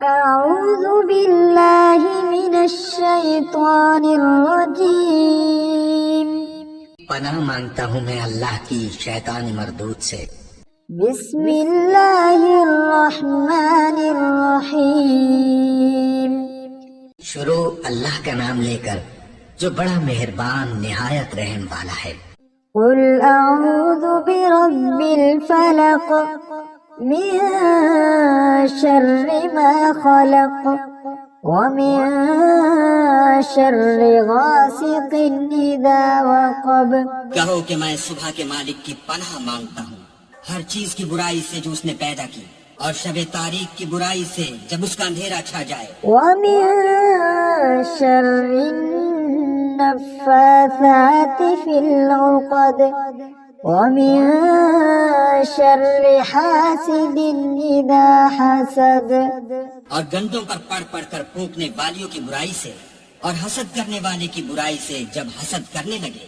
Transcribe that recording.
أعوذ بالله من الشيطان الرجيم پناہ مانگتا ہوں میں اللہ کی شیطان مردود سے۔ بسم اللہ الرحمن الرحیم شروع اللہ کا نام لے کر جو بڑا مہربان نہایت رحم والا ہے۔ قل أعوذ برب الفلق من شر ما خلق ومن شر غاسق إذا وقب۔ کہو کہ میں صبح کے مالک کی پناہ مانگتا ہوں ہر چیز کی برائی سے جو اس نے پیدا کی، اور شب تاریک کی برائی سے جب اس کا اندھیرا چھا جائے، ومن شر النفاثات في العقد ومن شر حاسد إذا حسد۔ اور گندوں پر پڑھ پڑھ کر پھونکنے والیوں کی برائی سے، اور حسد کرنے والے کی برائی سے جب حسد کرنے لگے۔